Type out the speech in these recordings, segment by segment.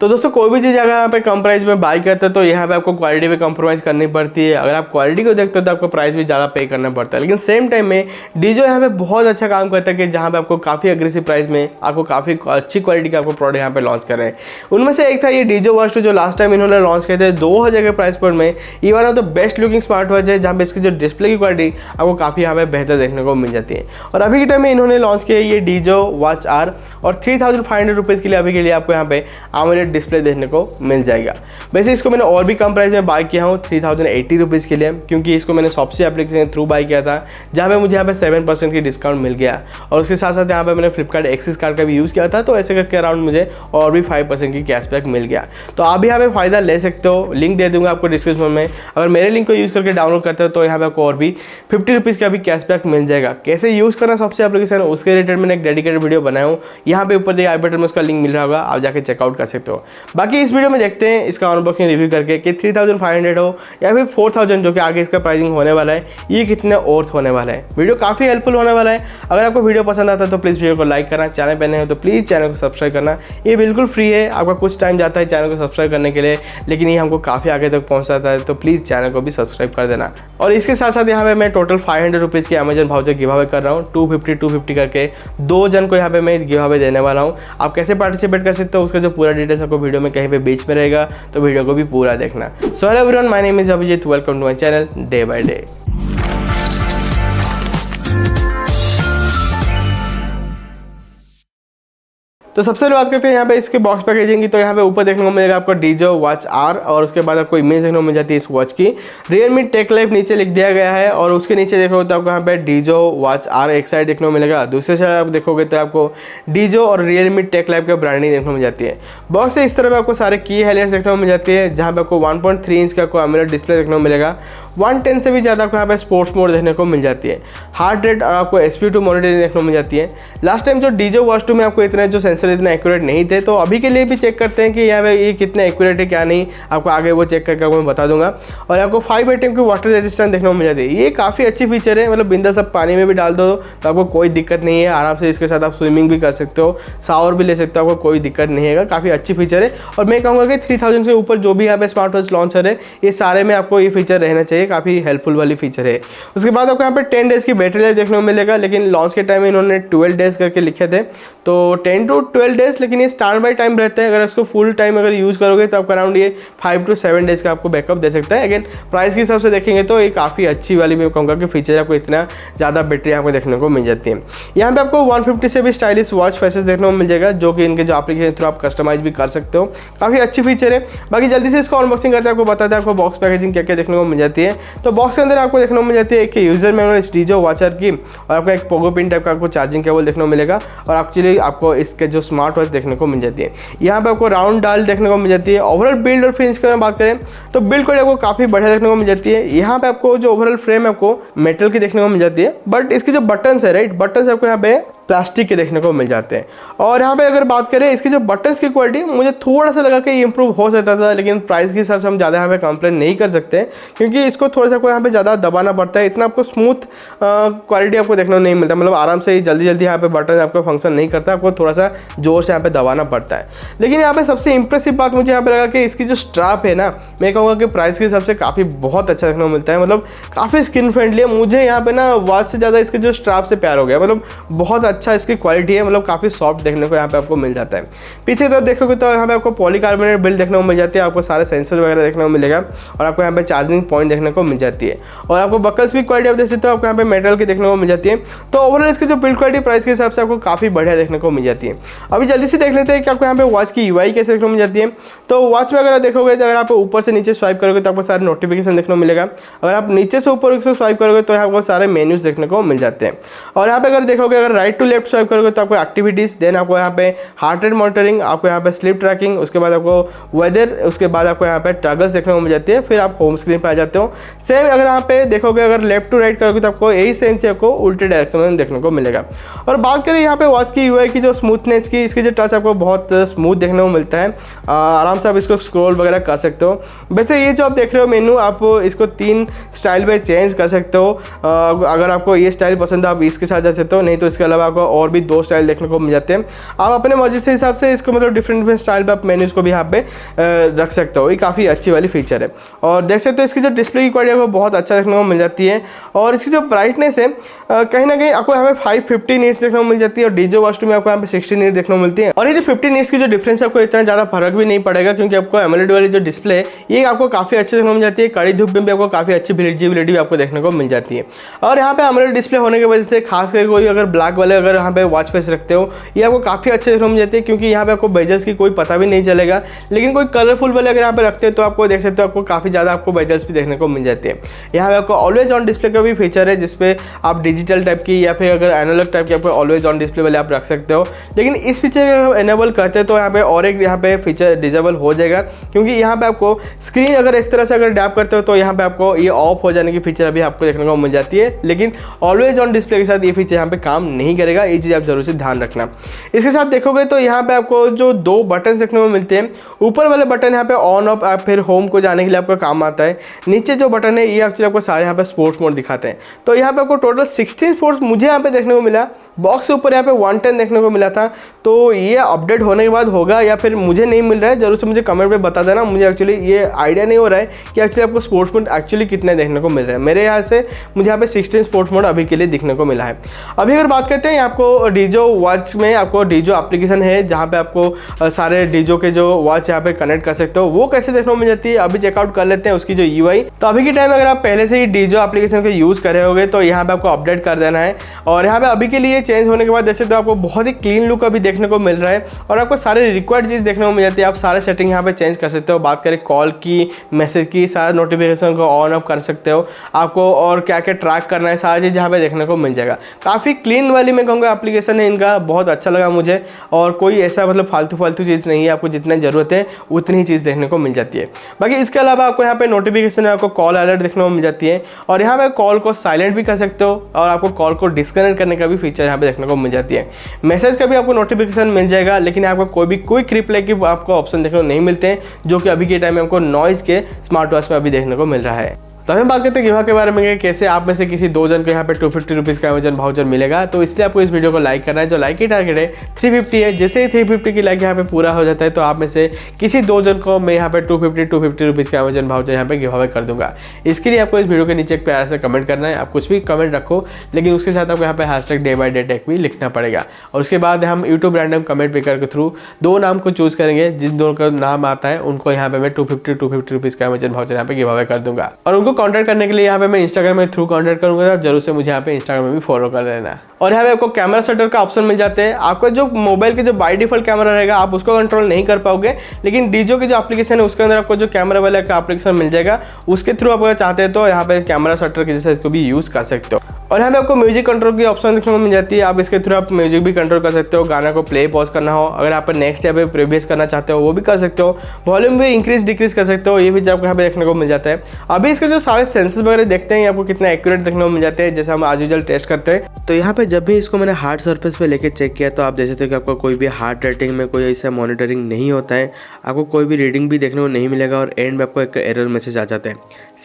तो दोस्तों कोई भी चीज़ अगर यहाँ पे कम प्राइस में बाई करते हो तो यहाँ पे आपको क्वालिटी पे कॉम्प्रोमाइज़ करनी पड़ती है। अगर आप क्वालिटी को देखते हो तो आपको प्राइस भी ज़्यादा पे करना पड़ता है। लेकिन सेम टाइम में डीजो यहाँ पे बहुत अच्छा काम करता है कि जहाँ पे आपको काफ़ी अग्रेसिव प्राइस में आपको काफ़ी अच्छी क्वालिटी का आपको प्रोडक्ट यहाँ पे लॉन्च कर रहे हैं। उनमें से एक था ये डीजो वॉच जो लास्ट टाइम इन्होंने लॉन्च किए थे 2000 के प्राइस पॉइंट में। ये one of the best looking smart watch है जहाँ पे इसकी जो डिस्प्ले की क्वालिटी आपको काफ़ी यहाँ पे बेहतर देखने को मिल जाती है। और अभी के टाइम में इन्होंने लॉन्च किया ये डीजो वॉच आर और 3500 रुपीज़ के लिए अभी के लिए आपको यहाँ पे AMOLED डिस्प्ले देखने को मिल जाएगा। वैसे इसको मैंने और भी कम प्राइस में बाय किया हूँ 3080 रुपीज़ के लिए, क्योंकि इसको मैंने शॉप्सी एप्लीकेशन के थ्रू बाय किया था जहाँ पे मुझे यहाँ पे 7% की डिस्काउंट मिल गया। और उसके साथ साथ यहाँ पे मैंने फ्लिपकार्ट एक्सिस कार्ड का भी यूज़ किया था, तो ऐसे करके अराउंड मुझे और भी 5% की कैशबैक मिल गया। तो आप भी यहाँ पे फ़ायदा ले सकते हो। लिंक दे दूँगा आपको डिस्क्रिप्शन में। अगर मेरे लिंक को यूज़ करके डाउनलोड करते हो तो यहाँ पे आपको और भी 50 रुपीज़ का भी कैशबैक मिल जाएगा। कैसे यूज़ करना शॉप्सी एप्लीकेशन उसके रिलेटेड मैंने एक डेडिकेटेड वीडियो बनाया हूँ, यहाँ पे ऊपर आई बटन में उसका लिंक मिल रहा होगा, आप जाके चेकआउट कर सकते हो। बाकी इस वीडियो में देखते हैं इसका अनबॉक्सिंग रिव्यू करके कि 3500 हो या फिर 4000 जो कि आगे इसका प्राइसिंग होने वाला है, ये कितने और होने वाला है। वीडियो काफ़ी हेल्पफुल होने वाला है। अगर आपको वीडियो पसंद आता है तो प्लीज़ वीडियो को लाइक करना, चैनल पे नए हो तो प्लीज़ चैनल को सब्सक्राइब करना। ये बिल्कुल फ्री है, आपका कुछ टाइम जाता है चैनल को सब्सक्राइब करने के लिए, लेकिन ये हमको काफ़ी आगे तक पहुँचाता है। तो प्लीज़ चैनल को भी सब्सक्राइब कर देना। और इसके साथ साथ यहाँ पे मैं टोटल 500 रुपीज़ की अमेजन वाउचर गिव अवे कर रहा हूँ। 250 करके 2 जन को यहाँ पे मैं गिव अवे देने वाला हूँ। आप कैसे पार्टिसिपेट कर सकते हो उसका जो पूरा डिटेल्स आपको वीडियो में कहीं पे बीच में रहेगा, तो वीडियो को भी पूरा देखना। So hello everyone, my name is Abhijeet, welcome to my channel day by day. तो सबसे पहले बात करते हैं यहाँ पे इसके बॉक्स पैकेजिंग की। तो यहाँ पे ऊपर देखने को मिलेगा आपको डीजो वॉच आर और उसके बाद आपको इमेज देखने को मिल जाती है इस वॉच की। रियलमी टेक लाइफ नीचे लिख दिया गया है और उसके नीचे देखोगे तो आपको यहाँ पे डीजो वॉच आर एक साइड देखने को मिलेगा, दूसरे साइड आप देखोगे तो आपको डीजो और रियलमी टेक लाइफ का ब्रांडिंग देखने को मिल जाती है। बॉक्स से इस तरह आपको सारे की हाइलाइट्स देखने को मिल जाती है, जहाँ पे आपको 1.3 इंच का आपको AMOLED डिस्प्ले देखने को मिलेगा। 110 से भी ज़्यादा आपको यहाँ पे स्पोर्ट्स मोड देखने को मिल जाती है। हार्ट रेट और आपको SP2 मॉनिटरिंग देखने को मिल जाती है। लास्ट टाइम जो डीजो वॉच 2 में आपको इतने जो सेंसर इतने एक्यूरेट नहीं थे, तो अभी के लिए भी चेक करते हैं कि यहाँ पे ये कितने एक्यूरेट है क्या नहीं, आपको आगे वो चेक करके आपको मैं बता दूंगा। और आपको 5 ATM की वाटर रेजिस्टेंस देखने को मिल जाती है। ये काफ़ी अच्छी फीचर है, मतलब बिंदा सब पानी में भी डाल दो तो आपको कोई दिक्कत नहीं है। आराम से इसके साथ आप स्विमिंग भी कर सकते हो, शावर भी ले सकते हो, आपको कोई दिक्कत नहीं है। काफ़ी अच्छी फीचर है और मैं कहूँगा कि 3000 से ऊपर जो भी यहाँ पे स्मार्ट वॉच लॉन्चर है, ये सारे में आपको ये फीचर रहना चाहिए। काफ़ी हेल्पफुल वाली फीचर है। उसके बाद आपको यहाँ पे 10 डेज़ की बैटरी लाइफ देखने को मिलेगा, लेकिन लॉन्च के टाइम में इन्होंने 12 डेज़ करके लिखे थे, तो 10 to 12 डेज़, लेकिन ये स्टैंड बाई टाइम रहता है। अगर इसको फुल टाइम अगर यूज़ करोगे तो आपका अराउंड ये 5 to 7 डेज़ का आपको बैकअप दे सकता है। अगेन प्राइस के हिसाब से देखेंगे तो ये काफ़ी अच्छी वाली मैं कहूँगा कि फीचर आपको इतना ज़्यादा बैटरी आपको देखने को मिल जाती है। यहाँ पे आपको 150 से भी स्टाइलिश वॉच फेसेस देखने को मिल जाएगा, जो कि इनके जो एप्लीकेशन थ्रू आप कस्टमाइज भी कर सकते हो। काफ़ी अच्छी फीचर है। बाकी जल्दी से इसको अनबॉक्सिंग करते हैं, आपको बताते हैं आपको बॉक्स पैकेजिंग क्या क्या देखने को मिल जाती है। तो बॉक्स के अंदर आपको देखने को मिल जाती है एक यूजर मैनुअल डीजो वॉचर की, और आपको एक पोगो पिन टाइप का आपको चार्जिंग केबल देखने को मिलेगा, और एक्चुअली आपको इसके जो स्मार्ट वॉच देखने को मिल जाती है। यहाँ पे आपको राउंड डाल देखने को मिल जाती है। ओवरऑल बिल्ड और फिनिश की बात करें तो बिल्ड क्वालिटी आपको काफ़ी बढ़िया देखने को मिल जाती है। यहाँ पे आपको जो ओवरऑल फ्रेम है आपको मेटल की देखने को मिल जाती है, बट इसकी जो बटन्स है राइट, बटन्स आपको यहाँ पे प्लास्टिक के देखने को मिल जाते हैं। और यहाँ पे अगर बात करें इसकी जो बटन्स की क्वालिटी, मुझे थोड़ा सा लगा कि ये इंप्रूव हो सकता था, लेकिन प्राइस के हिसाब से हम ज़्यादा यहाँ पे कंप्लेन नहीं कर सकते, क्योंकि इसको थोड़ा सा आपको यहाँ पे ज़्यादा दबाना पड़ता है। इतना आपको स्मूथ क्वालिटी आपको देखने को नहीं मिलता, मतलब आराम से जल्दी जल्दी यहाँ पे बटन आपका फंक्शन नहीं करता, आपको थोड़ा सा जोर से यहाँ पे दबाना पड़ता है। लेकिन यहाँ पे सबसे इंप्रेसिव बात मुझे यहाँ पे लगा कि इसकी जो स्ट्रैप है ना, मैं कहूँगा कि प्राइस के हिसाब से काफ़ी बहुत अच्छा देखने को मिलता है, मतलब काफ़ी स्किन फ्रेंडली है। मुझे यहाँ पे ना वॉच से ज़्यादा इसके जो स्ट्रैप से प्यार हो गया, मतलब बहुत अच्छा इसकी क्वालिटी है, मतलब काफ़ी सॉफ्ट देखने को यहाँ पे आपको मिल जाता है। पीछे तो देखोगे तो यहाँ पे आपको पॉलीकार्बोनेट बिल्ड देखने को मिल जाती है, आपको सारे सेंसर वगैरह देखने को मिलेगा, और आपको यहाँ पे चार्जिंग पॉइंट देखने को मिल जाती है। और आपको बकल्स की क्वालिटी आप देख सकते हो, आपको यहाँ पे मेटल की देखने को मिल जाती है। तो ओवरऑल इसकी जो बिल्ड क्वालिटी प्राइस के हिसाब से आपको काफ़ी बढ़िया देखने को मिल जाती है। अभी जल्दी से देख लेते हैं कि आपको यहाँ पे वॉच की UI कैसे देखने को मिल जाती है। तो वॉच में अगर आप देखोगे तो अगर आप ऊपर से नीचे स्वाइप करोगे तो आपको सारे नोटिफिकेशन देखने को मिलेगा। अगर आप नीचे से ऊपर से स्वाइप करोगे तो आपको सारे मेन्यूज देखने को मिल जाते हैं। और यहाँ पे अगर देखोगे, अगर राइट टू लेफ्ट स्वाइप करोगे तो आपको एक्टिविटीज, देन आपको यहाँ पे हार्ट रेट मॉनिटरिंग, आपको यहाँ पे स्लीप ट्रैकिंग, उसके बाद आपको वेदर, उसके बाद आपको यहाँ पे टॉगल्स देखने को मिल जाती है। फिर आप होम स्क्रीन पे आ जाते हो। सेम अगर यहाँ पे देखोगे, अगर लेफ्ट टू राइट करोगे तो आपको यही सेम चीज आपको उल्टे डायरेक्शन में देखने को मिलेगा। और बात करें यहाँ पे वॉच की UI की जो स्मूथनेस की, इसकी जो टच आपको बहुत स्मूथ देखने को मिलता है। आराम से आप इसको स्क्रॉल वगैरह कर सकते हो। वैसे ये जो आप देख रहे हो मेनू, आप इसको 3 स्टाइल में चेंज कर सकते हो। अगर आपको ये स्टाइल पसंद है आप इसके साथ जा सकते हो, नहीं तो इसके अलावा आपको आपको और भी 2 स्टाइल देखने को मिल जाते हैं। आप अपने मर्जी से हिसाब से इसको मतलब डिफरेंट स्टाइल पे आप मेन्यूज़ को भी यहाँ पे रख सकते हो। ये काफ़ी अच्छी वाली फीचर है। और देख सकते हो इसकी जो डिस्प्ले की क्वालिटी है वो बहुत अच्छा देखने को मिल जाती है। और इसकी जो ब्राइटनेस है कहीं ना कहीं आपको यहाँ पे 550 नीट्स देखने को मिल जाती है और डीजो वॉच 2 में आपको यहाँ पे 60 नीट देखने को मिलती है। और ये जो 50 नीट्स की जो डिफरेंस है आपको इतना ज़्यादा फर्क भी नहीं पड़ेगा, क्योंकि आपको एमोलेड वाली जो डिस्प्ले है ये आपको काफ़ी अच्छे देखने को मिल जाती है। कड़ी धूप में भी आपको काफ़ी अच्छी विजिबिलिटी भी आपको देखने को मिल जाती है। और यहाँ पे एमोलेड डिस्प्ले होने की वजह से खास करके कोई अगर ब्लैक वाले अगर यहाँ पे वॉच फेस रखते हो ये आपको काफ़ी अच्छे देखने को मिल जाती है, क्योंकि यहाँ पे आपको बेजल्स की कोई पता भी नहीं चलेगा। लेकिन कोई कलरफुल वाले अगर यहाँ पे रखते हो तो आपको देख सकते हो आपको काफ़ी ज़्यादा आपको बेजल्स भी देखने को मिल जाती है। यहाँ पे आपको ऑलवेज ऑन डिस्प्ले का भी फीचर है, जिसपे आप डिजिटल टाइप की या फिर अगर एनालॉग टाइप की आपको ऑलवेज ऑन डिस्प्ले वाले आप रख सकते हो। लेकिन इस फीचर को एनेबल करते हैं तो यहाँ पे और एक यहाँ पे फीचर डिसेबल हो जाएगा, क्योंकि यहाँ पे आपको स्क्रीन अगर इस तरह से अगर डैप करते हो तो यहाँ पे आपको ये ऑफ हो जाने की फीचर अभी आपको देखने को मिल जाती है। लेकिन ऑलवेज ऑन डिस्प्ले के साथ ये फीचर यहाँ पे काम नहीं करेगा, ये चीज़ आप जरूर से ध्यान रखना। इसके साथ देखोगे तो यहाँ पे आपको जो 2 बटन देखने को मिलते हैं, ऊपर वाले बटन यहाँ पे ऑन ऑफ आप फिर होम को जाने के लिए आपका काम आता है। नीचे जो बटन है ये एक्चुअली आपको सारे यहाँ पे स्पोर्ट्स मोड दिखाते हैं। तो यहाँ पे आपको टोटल 16 स्पोर्ट्स मुझे यहाँ पे देखने को मिला। बॉक्स के ऊपर यहाँ पे 110 देखने को मिला था। तो ये अपडेट होने के बाद होगा या फिर मुझे नहीं मिल रहा है, जरूर से मुझे कमेंट में बता देना। मुझे एक्चुअली ये आइडिया नहीं हो रहा है कि एक्चुअली आपको स्पोर्ट्स मोड एक्चुअली कितने देखने को मिल रहा है। मेरे यहाँ से मुझे यहाँ पे 16 स्पोर्ट्स मोड अभी के लिए दिखने को मिला है। अभी अगर बात करते हैं आपको डीजो वॉच में आपको डीजो एप्लीकेशन है जहाँ पे आपको सारे डीजो के जो वॉच यहाँ पे कनेक्ट कर सकते हो, वो कैसे देखने को मिल जाती है अभी चेकआउट कर लेते हैं उसकी जो यूआई। तो अभी के टाइम अगर आप पहले से ही डीजो एप्लीकेशन को यूज़ कर रहे होगे तो यहाँ पे आपको अपडेट कर देना है। और यहाँ पे अभी के लिए चेंज होने के बाद जैसे तो आपको बहुत ही क्लीन लुक अभी देखने को मिल रहा है और आपको सारे रिक्वायर्ड चीज़ देखने को मिल जाती है। आप सारे सेटिंग यहाँ पे चेंज कर सकते हो। बात करें कॉल की, मैसेज की, सारा नोटिफिकेशन को ऑन ऑफ कर सकते हो आपको, और क्या क्या ट्रैक करना है सारी चीज़ यहाँ पे देखने को मिल जाएगा। काफ़ी क्लीन वाली मैं कहूँगा एप्लीकेशन है इनका, बहुत अच्छा लगा मुझे। और कोई ऐसा मतलब फालतू चीज़ नहीं है, आपको जितना ज़रूरत है उतनी ही चीज़ देखने को मिल जाती है। बाकी इसके अलावा आपको यहाँ पे नोटिफिकेशन है, आपको कॉल अलर्ट देखने को मिल जाती है और यहाँ पे कॉल को साइलेंट भी कर सकते हो और आपको कॉल को डिस्कनेक्ट करने का भी फीचर यहाँ पे देखने को मिल जाती है। मैसेज का भी आपको नोटिफिकेशन मिल जाएगा, लेकिन आपको कोई भी क्विक रिप्लाई की आपको ऑप्शन देखने को नहीं मिलते हैं, जो कि अभी के टाइम में आपको नॉइज़ के स्मार्ट वॉच में अभी देखने को मिल रहा है। तो हम बात करते हैं गिवा के बारे में, कैसे आप में से किसी 2 जन को यहाँ पे 250 रुपीज़ का अमेजन वाउचर मिलेगा। तो इसलिए आपको इस वीडियो को लाइक करना है। जो लाइक की टारगेट है 350 है। जैसे ही 350 की लाइक यहाँ पे पूरा हो जाता है तो आप में से किसी 2 जन को मैं यहाँ पे 250 रुपीज़ का अमेजन वाउचर यहाँ पे गिवा कर दूंगा। इसके लिए आपको इस वीडियो के नीचे एक प्यारा सा कमेंट करना है। आप कुछ भी कमेंट रखो, लेकिन उसके साथ आपको यहाँ पे हैशटैग day-by-day-tech भी लिखना पड़ेगा। और उसके बाद हम यूट्यूब रैंडम कमेंट पिकर के थ्रू 2 नाम को चूज करेंगे। जिन 2 का नाम आता है उनको यहाँ पे मैं 250 रुपीज़ का अमेजन वाउचर यहाँ पे गिवा कर दूंगा। और उनको कॉन्टैक्ट करने के लिए यहाँ पे मैं इंस्टाग्राम में थ्रू कॉन्टैक्ट करूंगा, तो जरूर से मुझे यहाँ पे इंस्टाग्राम में भी फॉलो कर लेना। और यहाँ पे आपको कैमरा शटर का ऑप्शन मिल जाते हैं। आपका जो मोबाइल के जो बाय डिफॉल्ट कैमरा रहेगा आप उसको कंट्रोल नहीं कर पाओगे, लेकिन डीजो की जो एप्लीकेशन है उसके अंदर आपको जो कैमरा वाला का एप्लीकेशन मिल जाएगा, उसके थ्रू आप अगर चाहते हैं तो यहाँ पे कैमरा शटर के जैसे इसको भी यूज़ कर सकते हो। और यहाँ पे आपको म्यूजिक कंट्रोल की ऑप्शन देखने को मिल जाती है। आप इसके थ्रू आप म्यूजिक भी कंट्रोल कर सकते हो, गाना को प्ले पॉज करना हो, अगर आप नेक्स्ट या पे प्रीवियस करना चाहते हो वो भी कर सकते हो, वॉल्यूम भी इंक्रीज डिक्रीज कर सकते हो, ये भी आपको यहाँ पे देखने को मिल जाता है। अभी इसके जो सारे सेंसर्स वगैरह देखते हैं आपको कितना एक्यूरेट देखने को मिल जाते हैं, जैसे हम आज यूजुअल टेस्ट करते हैं। तो यहाँ पे जब भी इसको मैंने हार्ड सरफेस पे लेके चेक किया तो आप देख सकते हो कि आपको कोई भी हार्ट रेटिंग में कोई ऐसा मॉनिटरिंग नहीं होता है, आपको कोई भी रीडिंग भी देखने को नहीं मिलेगा और एंड में आपको एक एरर मैसेज आ जाता है।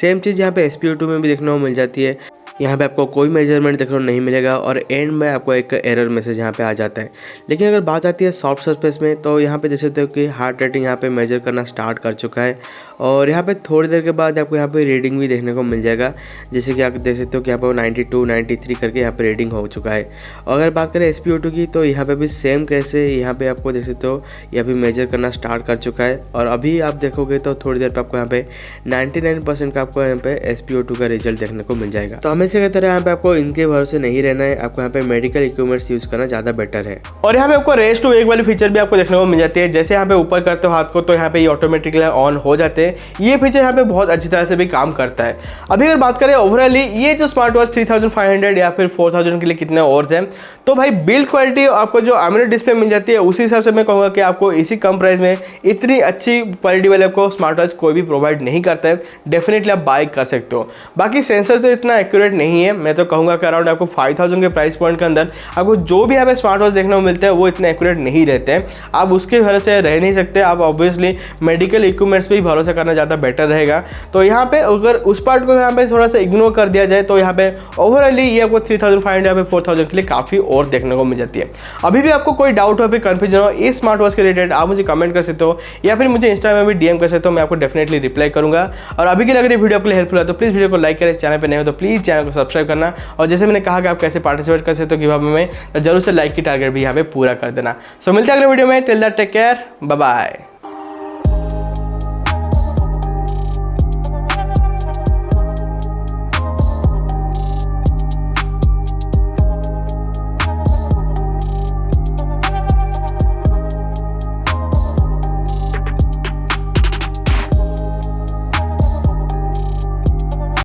सेम चीज़ यहाँ पे SPO2 में भी देखने को मिल जाती है। यहाँ पे आपको कोई मेजरमेंट देखने को नहीं मिलेगा और एंड में आपको एक एरर मैसेज यहाँ पे आ जाता है। लेकिन अगर बात आती है सॉफ्ट सरफेस में तो यहाँ पे देख सकते हो कि हार्ट रेटिंग यहाँ पे मेजर करना स्टार्ट कर चुका है और यहाँ पे थोड़ी देर के बाद आपको यहाँ पे रीडिंग भी देखने को मिल जाएगा, जैसे कि आप देख सकते हो कि यहाँ पे 92 93 करके यहाँ पे रीडिंग हो चुका है। और अगर बात करें SPO2 की तो यहाँ पे भी सेम कैसे यहाँ पे आपको देख सकते हो ये अभी मेजर करना स्टार्ट कर चुका है और अभी आप देखोगे तो थोड़ी देर पर आपको यहाँ पे 99% का आपको यहाँ पे SPO2 का रिजल्ट देखने को मिल जाएगा। तो हमेशा की तरह यहाँ पे आपको इनके भरोसे नहीं रहना है, आपको यहाँ पे मेडिकल इक्विपमेंट्स यूज करना ज़्यादा बेटर है। और यहाँ पे आपको रेस टू वेक वाली फीचर भी आपको देखने को मिल जाती है। जैसे यहाँ पे ऊपर करते हो हाथ को तो यहाँ पे ये ऑटोमेटिकली ऑन हो जाते हैं। ये फीचर यहाँ पे बहुत अच्छी तरह से भी काम करता है। अभी अगर बात करें ओवरऑली ये जो स्मार्ट वॉच 3500 या फिर 4000 के लिए कितने और हैं, तो भाई बिल्ड क्वालिटी आपको जो AMOLED डिस्प्ले मिल जाती है उसी हिसाब से मैं कहूँगा कि आपको इसी कम प्राइस में इतनी अच्छी क्वालिटी वाले आपको स्मार्ट वॉच कोई भी प्रोवाइड नहीं करता है। डेफिनेटली आप बाय कर सकते हो। बाकी सेंसर तो इतना एक्यूरेट नहीं है। मैं तो कहूँगा कि अराउंड आपको 5000 के प्राइस पॉइंट के अंदर आपको जो भी यहाँ पे स्मार्ट वॉच देखने को मिलते हैं वो इतने एक्यूरेट नहीं रहते हैं। आप उसके भरोसे रह नहीं सकते, आप ऑब्वियसली मेडिकल इक्विपमेंट्स पे ही भरोसा करना ज़्यादा बेटर रहेगा। तो यहाँ पे अगर उस पार्ट को यहाँ पे थोड़ा सा इग्नोर कर दिया जाए तो यहाँ पे ओवरऑली ये आपको 3500 या 4000 के लिए काफ़ी और देखने को मिल जाती है। अभी भी आपको कोई डाउट हो, फिर कन्फ्यूजन हो इस स्मार्ट वॉच के रिलेटेड, आप मुझे कमेंट कर सकते हो या फिर मुझे इंस्टाग्राम में भी डीएम कर सकते हो, मैं आपको डेफिनेटली रिप्लाई करूँगा। और अभी के लिए अगर ये वीडियो आपके लिए हेल्पफुल है तो प्लीज़ वीडियो को लाइक करें, चैनल पर नहीं हो तो प्लीज़ चैनल को सब्सक्राइब करना। और जैसे मैंने कहा कि आप कैसे पार्टिसिपेट कर सकते हो गिव अवे में, तो जरूर से लाइक की टारगेट भी यहाँ पे पूरा कर देना। सो मिलते हैं अगले वीडियो में, till that take care, bye bye.